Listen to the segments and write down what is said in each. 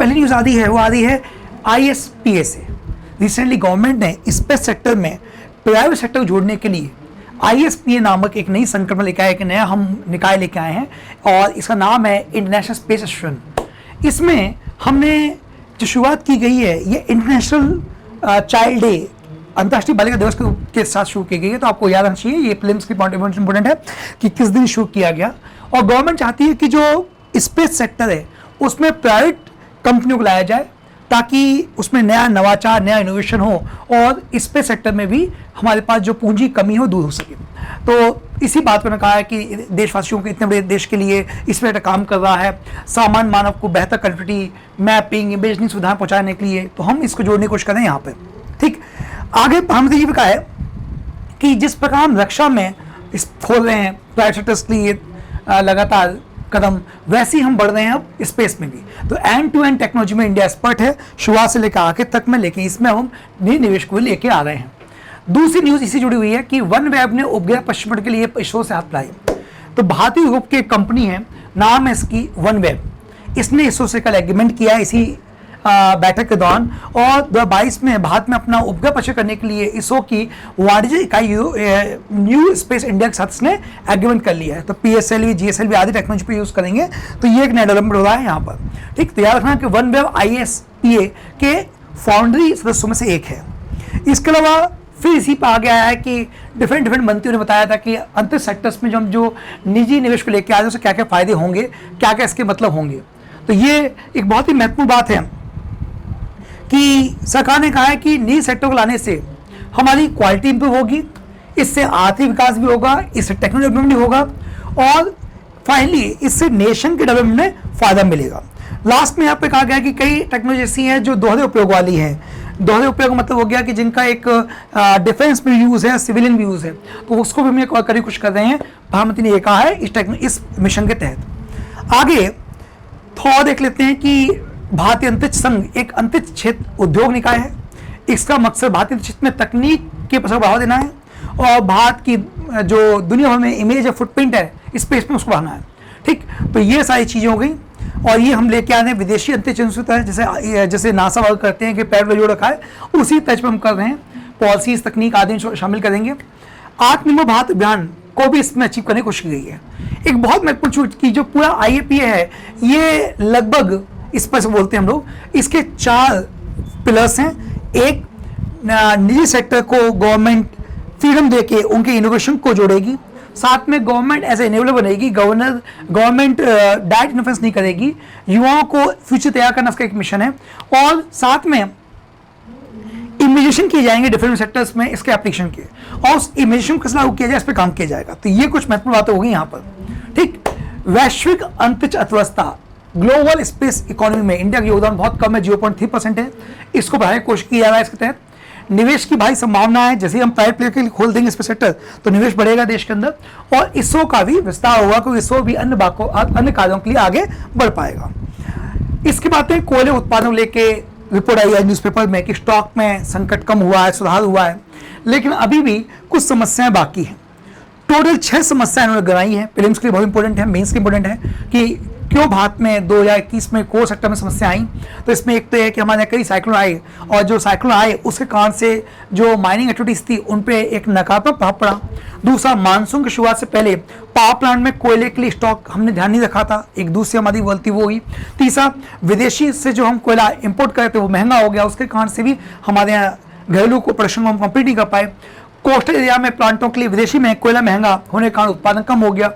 पहली न्यूज़ आ रही है वो आ रही है ISPA से। रिसेंटली गवर्नमेंट ने स्पेस सेक्टर में प्राइवेट सेक्टर को जोड़ने के लिए ISPA नामक एक नई संकल्पना लेकर आए, एक नया हम निकाय लेके आए हैं और इसका नाम है इंटरनेशनल स्पेस स्टेशन। इसमें हमने जो शुरुआत की गई है ये इंटरनेशनल चाइल्ड डे, अंतर्राष्ट्रीय बालिका दिवस के साथ शुरू की गई है। तो आपको याद रखना चाहिए, ये प्रीलिम्स की पॉइंट इंपॉर्टेंट है कि किस दिन शुरू किया गया। और गवर्नमेंट चाहती है कि जो स्पेस सेक्टर है उसमें प्राइवेट कंपनियों को लाया जाए ताकि उसमें नया नवाचार, नया इनोवेशन हो और स्पेस सेक्टर में भी हमारे पास जो पूंजी कमी हो दूर हो सके। तो इसी बात को कहा है कि देशवासियों के इतने बड़े देश के लिए स्पेस काम कर रहा है, सामान्य मानव को बेहतर कनेक्टिविटी, मैपिंग, इमेजिंग सुविधाएं पहुंचाने के लिए, तो हम इसको जोड़ने की कोशिश करें यहाँ पे। ठीक, आगे प्रधानमंत्री जी ने कहा है कि जिस प्रकार हम रक्षा में इस खोल रहे हैं प्राइवेट सेक्टर्स के लिए लगातार कदम, वैसे ही हम बढ़ रहे हैं अब स्पेस में भी। तो एंड टू एंड टेक्नोलॉजी में इंडिया एक्सपर्ट है, शुरुआत से लेकर आगे तक में, लेकिन इसमें हम नए निवेश को लेके आ रहे हैं। दूसरी न्यूज़ इसी जुड़ी हुई है कि OneWeb ने उपग्रह प्रक्षेपण के लिए इसरो से हाथ मिलाए। तो भारतीय ग्रुप की एक कंपनी है, नाम है इसकी OneWeb। इसने इसरो से कल एग्रीमेंट किया इसी बैठक के दौरान, और 2022 में भारत में अपना उपग्रह प्रक्षेपण करने के लिए इसरो की वाणिज्यिक इकाई न्यू स्पेस इंडिया के साथ इसने एग्रीमेंट कर लिया है। तो PSLV, GSLV आदि टेक्नोलॉजी पे यूज करेंगे। तो ये एक नया डेवलपमेंट हो रहा है यहाँ पर। ठीक, तो याद रखना कि OneWeb ISPA के फाउंडरी सदस्यों में से एक है। इसके अलावा फिर इसी पर आ गया है कि डिफरेंट मंत्रियों ने बताया था कि अंतर सेक्टर्स में जो निजी निवेश को लेकर आ रहे हैं उससे क्या क्या फायदे होंगे, क्या क्या इसके मतलब होंगे। तो ये एक बहुत ही महत्वपूर्ण बात है कि सरकार ने कहा है कि निजी सेक्टर को लाने से हमारी क्वालिटी इंप्रूव होगी, इससे आर्थिक विकास भी होगा, इससे टेक्नोलॉजी डेवलपमेंट भी होगा और फाइनली इससे नेशन के डेवलपमेंट में फायदा मिलेगा। लास्ट में यहाँ पे कहा गया कि कई टेक्नोलॉजी ऐसी हैं जो दोहरे उपयोग वाली हैं। दोहरे उपयोग का मतलब हो गया कि जिनका एक डिफेंस में यूज़ है, सिविलियन भी यूज़ है, तो उसको भी हम करीब कुछ कर रहे हैं। प्रधानमंत्री ने ये कहा है इस मिशन के तहत। आगे थोड़ा देख लेते हैं कि भारतीय अंतरिक्ष संघ एक अंतरिक्ष क्षेत्र उद्योग निकाय है। इसका मकसद भारतीय अंतरिक्ष में तकनीक के प्रसार को बढ़ावा देना है और भारत की जो दुनिया भर में इमेज है, फुटप्रिंट है स्पेस में, उसको बढ़ाना है। ठीक, तो ये सारी चीज़ें हो गई और ये हम लेके आ रहे हैं विदेशी अंतरिक्ष इंस्टीट्यूट है, जैसे नासा वर्क करते हैं कि पैड जो रखा है उसी तर्ज पर हम कर रहे हैं। पॉलिसीज, तकनीक आदि शामिल करेंगे। आत्मनिर्भर भारत अभियान को भी इसमें अचीव करने की कोशिश की गई है। एक बहुत महत्वपूर्ण चीज की जो पूरा IAPA है, ये लगभग इस पर से बोलते हैं हम लोग, इसके 4 पिलर्स हैं। एक, निजी सेक्टर को गवर्नमेंट फ्रीडम देके उनके इनोवेशन को जोड़ेगी। साथ में गवर्नमेंट एज ए इनेबलर बनेगी, गवर्नमेंट डायरेक्ट इन्फ्लुएंस नहीं करेगी। युवाओं को फ्यूचर तैयार करना उसका एक मिशन है। और साथ में इमेजिनेशन किए जाएंगे डिफरेंट सेक्टर्स में इसके एप्लीकेशन के, और उस इमेजिनेशन को कैसे लागू किया जाए इस पर काम किया जाएगा। तो ये कुछ महत्वपूर्ण बातें होगी यहाँ पर। ठीक, वैश्विक अंतरिक्ष अर्थव्यवस्था, ग्लोबल स्पेस इकोनॉमी में इंडिया का योगदान बहुत कम है, 0.3% है। इसको बढ़ाने की कोशिश की जा रहा है। इसके तहत निवेश की भारी संभावना है। जैसे ही हम प्राइवेट प्लेयर के लिए खोल देंगे स्पेस सेक्टर तो निवेश बढ़ेगा देश के अंदर और इसरो का भी विस्तार होगा, क्योंकि इसरो भी अन्य कार्यों के लिए आगे बढ़ पाएगा। इसके बाद कोयले उत्पादन लेके रिपोर्ट आई है न्यूज़पेपर में कि स्टॉक में संकट कम हुआ है, सुधार हुआ है, लेकिन अभी भी कुछ समस्याएं बाकी हैं। टोटल 6 समस्याएं इन्होंने गिनाई है। प्रीलिम्स के लिए बहुत इंपॉर्टेंट है, मेंस के इंपॉर्टेंट है कि क्यों भारत में 2021 में कोर सेक्टर में समस्या आई। तो इसमें एक तो है कि हमारे कई साइक्लोन आए और जो साइक्लोन आए उसके कारण से जो माइनिंग एक्टिविटीज थी उन पे एक नकारात्मक प्रभाव पड़ा। दूसरा, मानसून की शुरुआत से पहले पावर प्लांट में कोयले के लिए स्टॉक हमने ध्यान नहीं रखा था, एक दूसरी हमारी गलती वो हुई। तीसरा, विदेशी से जो हम कोयला इंपोर्ट कर रहे थे वो महंगा हो गया, उसके कारण से भी हमारे यहाँ घरेलू को प्रोडक्शन को हम कंप्लीट नहीं कर पाए। कोस्टल एरिया में प्लांटों के लिए विदेशी में कोयला महंगा होने के कारण उत्पादन कम हो गया।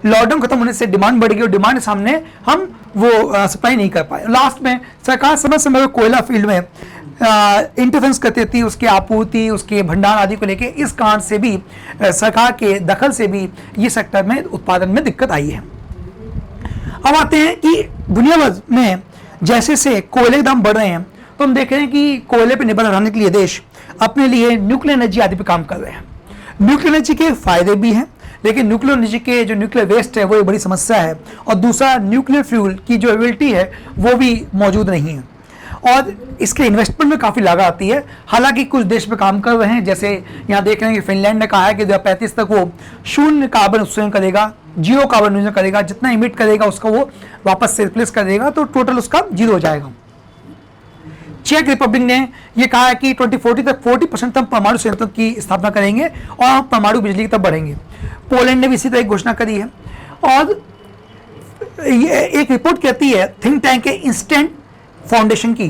लॉकडाउन खत्म होने से डिमांड बढ़ गई और डिमांड के सामने हम वो सप्लाई नहीं कर पाए। लास्ट में सरकार समय समय पर कोयला फील्ड में इंटरफेरेंस करती थी, उसकी आपूर्ति, उसके भंडार आदि को लेके। इस कारण से भी सरकार के दखल से भी ये सेक्टर में उत्पादन में दिक्कत आई है। अब आते हैं कि दुनिया भर में जैसे से कोयले के दाम बढ़ रहे हैं तो हम देख रहे हैं कि कोयले पर निर्भर रहने के लिए देश अपने लिए न्यूक्लियर एनर्जी आदि पर काम कर रहे हैं। न्यूक्लियर एनर्जी के फायदे भी हैं, लेकिन न्यूक्लियर एनर्जी के जो न्यूक्लियर वेस्ट है वो एक बड़ी समस्या है। और दूसरा, न्यूक्लियर फ्यूल की जो अवेलेबिलिटी है वो भी मौजूद नहीं है। और इसके इन्वेस्टमेंट में काफ़ी लागत आती है। हालांकि कुछ देश पे काम कर रहे हैं, जैसे यहाँ देख रहे हैं कि फिनलैंड ने कहा है कि 2035 तक वो शून्य कार्बन उत्सर्जन करेगा, जीरो कार्बन उत्सर्जन करेगा, जितना इमिट करेगा उसका वो वापस से रिप्लेस कर देगा, तो टोटल उसका जीरो हो जाएगा। चेक रिपब्लिक ने यह कहा है कि 2040 तक 40% तक परमाणु संयंत्र की स्थापना करेंगे और परमाणु बिजली की तरफ बढ़ेंगे। पोलैंड ने भी इसी तरह घोषणा करी है। और ये एक रिपोर्ट कहती है थिंक टैंक के इंस्टेंट फाउंडेशन की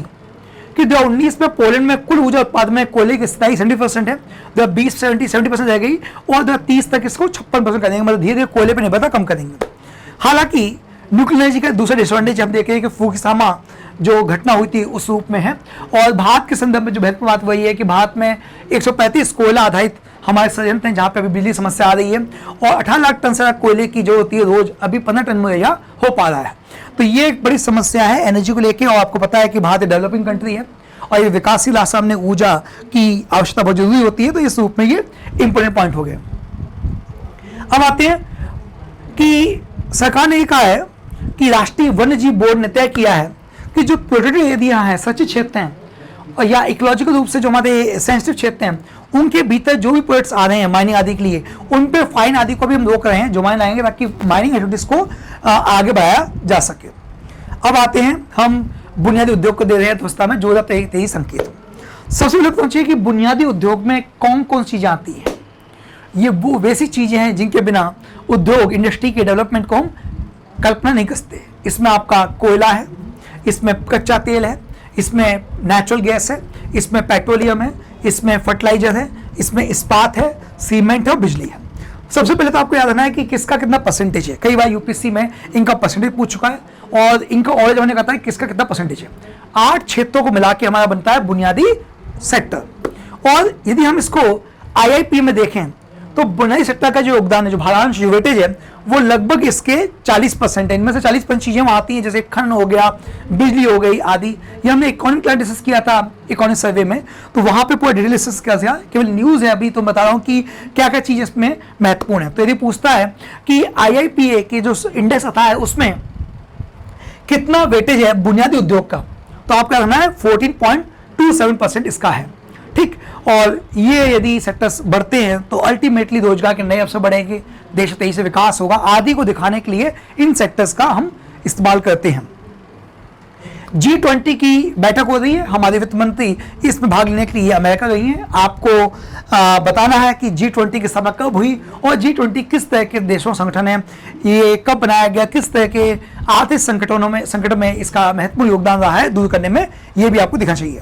कि 2019 में पोलैंड में कुल ऊर्जा उत्पादन में कोयले की स्थायी 70% है, 2020 70% रह गई और 2030 तक इसको 56% करेंगे, मतलब धीरे धीरे कोयले पर निर्भरता कम करेंगे। हालांकि न्यूक्लियर एनर्जी का दूसरा डिसएडवांटेज हम देखें कि फुकुशिमा जो घटना हुई थी उस रूप में है। और भारत के संदर्भ में जो महत्वपूर्ण बात वही है कि भारत में 135 कोयला आधारित हमारे संयंत्र हैं जहाँ पे अभी बिजली समस्या आ रही है और 18 लाख टन से कोयले की जो होती है रोज, अभी 15 टन में यह हो पा रहा है। तो ये एक बड़ी समस्या है एनर्जी को लेके। और आपको पता है कि भारत डेवलपिंग कंट्री है और ये विकासशील आसाम में ऊर्जा की आवश्यकता बहुत जरूरी होती है, तो इस रूप में ये इंपॉर्टेंट पॉइंट हो गया। अब आते हैं कि सरकार ने कहा है कि राष्ट्रीय वन्यजीव बोर्ड ने तय किया है कि जो प्रोटेक्टेड एरिया है, सचित क्षेत्र हैं और या इकोलॉजिकल रूप से जो हमारे सेंसिटिव क्षेत्र हैं, उनके भीतर जो भी प्रोजेक्ट्स आ रहे हैं माइनिंग आदि के लिए, उन पे फाइन आदि को भी हम रोक रहे हैं, जुर्माने लाएंगे ताकि माइनिंग एक्टिविटीज को आगे बढ़ाया जा सके। अब आते हैं हम बुनियादी उद्योग को दे रहे हैं दोस्ता में जो तेजी संकेत। सबसे पहले पहुंचिए कि बुनियादी उद्योग में कौन कौन सी चीजें आती है। ये वो वैसी चीजें हैं जिनके बिना उद्योग इंडस्ट्री के डेवलपमेंट को हम कल्पना नहीं कर सकते। इसमें आपका कोयला है, इसमें कच्चा तेल है, इसमें नेचुरल गैस है, इसमें पेट्रोलियम है, इसमें फर्टिलाइजर है, इसमें इस्पात है, सीमेंट है और बिजली है। सबसे पहले तो आपको याद रखना है कि किसका कितना परसेंटेज है। कई बार यूपीएससी में इनका परसेंटेज पूछ चुका है और इनका और जमाने कहता है किसका कितना परसेंटेज है। 8 क्षेत्रों को मिला के हमारा बनता है बुनियादी सेक्टर। और यदि हम इसको IIP में देखें तो बुनियादी सेक्टर का जो योगदान है, जो भारांश, जो वेटेज है, वो लगभग इसके 40% है। इनमें से 40% चीजें वहां आती हैं, जैसे खनन हो गया, बिजली हो गई आदि। ये हमने इकोनॉमिक क्लास डिस्कस किया था इकोनॉमिक सर्वे में, तो वहां पे पूरा डिटेल डिस्कस किया था। केवल न्यूज है अभी तो बता रहा हूं कि क्या क्या चीज इसमें महत्वपूर्ण है। तो यदि पूछता है कि IIPA के जो इंडेक्स आता है उसमें कितना वेटेज है बुनियादी उद्योग का, तो आपका कहना है 14.27% इसका है। ठीक, और ये यदि सेक्टर्स बढ़ते हैं तो अल्टीमेटली रोजगार के नए अवसर बढ़ेंगे, देश तेजी से विकास होगा आदि को दिखाने के लिए इन सेक्टर्स का हम इस्तेमाल करते हैं। G20 की बैठक हो रही है, हमारे वित्त मंत्री इसमें भाग लेने के लिए अमेरिका गई हैं। आपको बताना है कि G20 की स्थापना कब हुई और G20 किस तरह के देशों संगठन है, ये कब बनाया गया, किस तरह के आर्थिक संकटों में इसका महत्वपूर्ण योगदान रहा है दूर करने में, ये भी आपको दिखना चाहिए।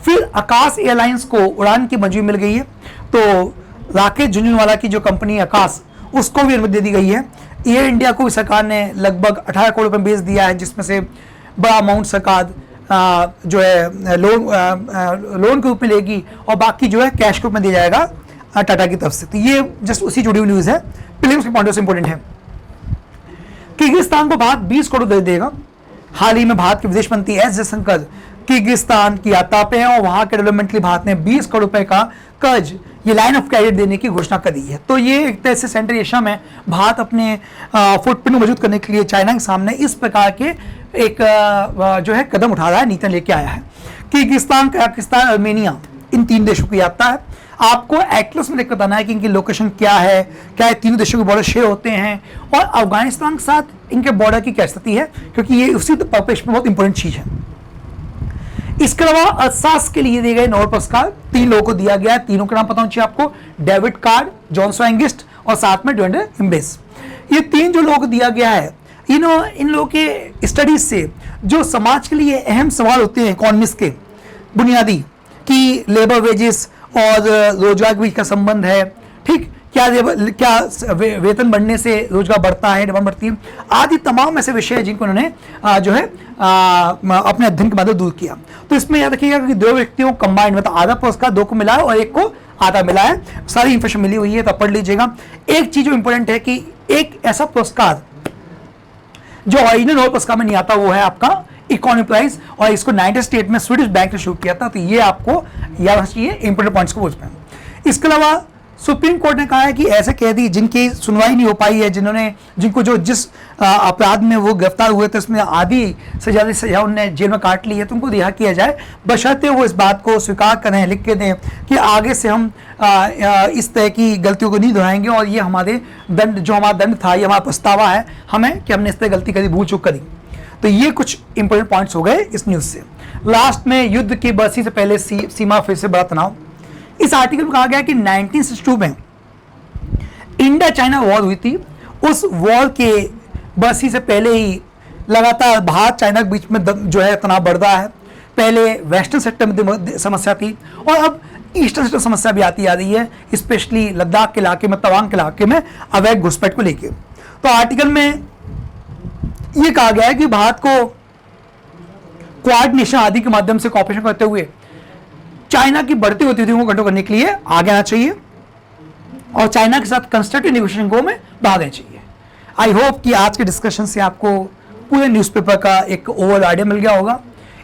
फिर आकाश एयरलाइंस को उड़ान की मंजूरी मिल गई है, तो राकेश झुंझुनवाला की जो कंपनी आकाश, उसको भी अनुमति दे दी गई है। एयर इंडिया को भी सरकार ने लगभग 18 करोड़ रुपए बेच दिया है, जिसमें से बड़ा अमाउंट सरकार जो है लोन के रूप में लेगी और बाकी जो है कैश के रूप में दिया जाएगा टाटा की तरफ से। तो ये जस्ट उसी जुड़ी हुई न्यूज़ है, प्रीलिम्स के पॉइंट से इंपॉर्टेंट है। किर्गिस्तान को भारत 20 करोड़ दे देगा। हाल ही में भारत के विदेश मंत्री एस जयशंकर किर्गिस्तान की यात्रा पे है और वहां के डेवलपमेंट के लिए भारत ने 20 करोड़ रुपए का कर्ज, ये लाइन ऑफ क्रेडिट देने की घोषणा करी है। तो ये एक तरह से सेंट्रल एशिया में भारत अपने फुटप्रिंट मौजूद करने के लिए चाइना के सामने इस प्रकार के एक जो है कदम उठा रहा है, नीति लेके आया है। किर्गिस्तान, कजाकिस्तान, अर्मेनिया, इन 3 देशों की यात्रा है। आपको एटलस में देख बताना है कि इनकी लोकेशन क्या है, क्या ये तीनों देशों के बॉर्डर शेयर होते हैं और अफगानिस्तान के साथ इनके बॉर्डर की क्या स्थिति है, क्योंकि ये उसी पर्पस में बहुत इंपॉर्टेंट चीज है। इसके अलावा अर्थशास्त्र के लिए दिए गए नोबेल पुरस्कार 3 लोगों को दिया गया है। तीनों के नाम पता होना चाहिए आपको, डेविड कार्ड, जॉन स्वाइंगिस्ट और साथ में डोनेट इम्बेस। ये 3 जो लोगों को दिया गया है, इन लोगों के स्टडीज से जो समाज के लिए अहम सवाल होते हैं इकोनॉमिक्स के बुनियादी, कि लेबर वेजेस और रोजगार के बीच का संबंध है, ठीक, क्या वेतन बढ़ने से रोजगार बढ़ता है, डिमांड बढ़ती है, आदि तमाम ऐसे विषय हैं जिनको उन्होंने जो है अपने अध्ययन के माध्यम दूर किया। तो इसमें याद रखिएगा कि 2 व्यक्तियों कंबाइंड, मतलब आधा पुरस्कार 2 को मिला है और 1 को आधा मिला है। सारी इंफॉर्मेशन मिली हुई है तो पढ़ लीजिएगा। एक चीज जो इंपॉर्टेंट है कि एक ऐसा पुरस्कार जो ओरिजिनल नोबेल पुरस्कार में नहीं आता, वो है आपका इकोनॉमी प्राइज, और इसको 1998 में स्वीडिश बैंक ने शुरू किया था। तो ये आपको याद रखना चाहिए, इंपॉर्टेंट पॉइंट्स को बोलते हैं। इसके अलावा सुप्रीम कोर्ट ने कहा है कि ऐसे कैदी जिनकी सुनवाई नहीं हो पाई है, जिनको जो जिस अपराध में वो गिरफ्तार हुए थे उसमें आधी से ज़्यादा सजा उन्होंने जेल में काट ली है, तो उनको रिहा किया जाए, बशर्ते वो इस बात को स्वीकार करें, लिख के दें कि आगे से हम इस तरह की गलतियों को नहीं दोहराएंगे और ये हमारे हमारा दंड था, ये हमारा पछतावा है हमें कि हमने इस तरह गलती करी, भूल चूक करी। तो ये कुछ इंपॉर्टेंट पॉइंट्स हो गए इस न्यूज़ से। लास्ट में युद्ध की बरसी से पहले सीमा फिर से बड़ा तनाव। इस आर्टिकल में कहा गया कि 1962 में इंडिया चाइना वॉर हुई थी, उस वॉर के बरसी से पहले ही लगातार भारत चाइना के बीच में जो है तनाव बढ़ रहा है। पहले वेस्टर्न सेक्टर में समस्या थी और अब ईस्टर्न सेक्टर समस्या भी आती आ रही है, स्पेशली लद्दाख के इलाके में, तवांग के इलाके में अवैध घुसपैठ को लेकर। तो आर्टिकल में यह कहा गया है कि भारत को कोऑर्डिनेशन आदि के माध्यम से कॉपरेशन करते हुए चाइना की बढ़ती गतिविधियों को कंट्रोल करने के लिए आगे आना चाहिए और चाइना के साथ कंस्ट्रक्टिव नेगोशिएशन को में भाग लेना चाहिए। आई होप कि आज के डिस्कशन से आपको पूरे न्यूज़पेपर का एक ओवरऑल आइडिया मिल गया होगा।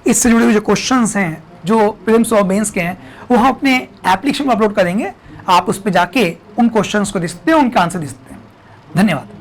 इससे जुड़े हुए जो क्वेश्चंस हैं, जो प्रीलिम्स और मेंस के हैं, वो हम अपने एप्लीकेशन में अपलोड करेंगे। आप उस पर जाके उन क्वेश्चंस को देख सकते हैं, उनके आंसर दे सकते हैं। धन्यवाद।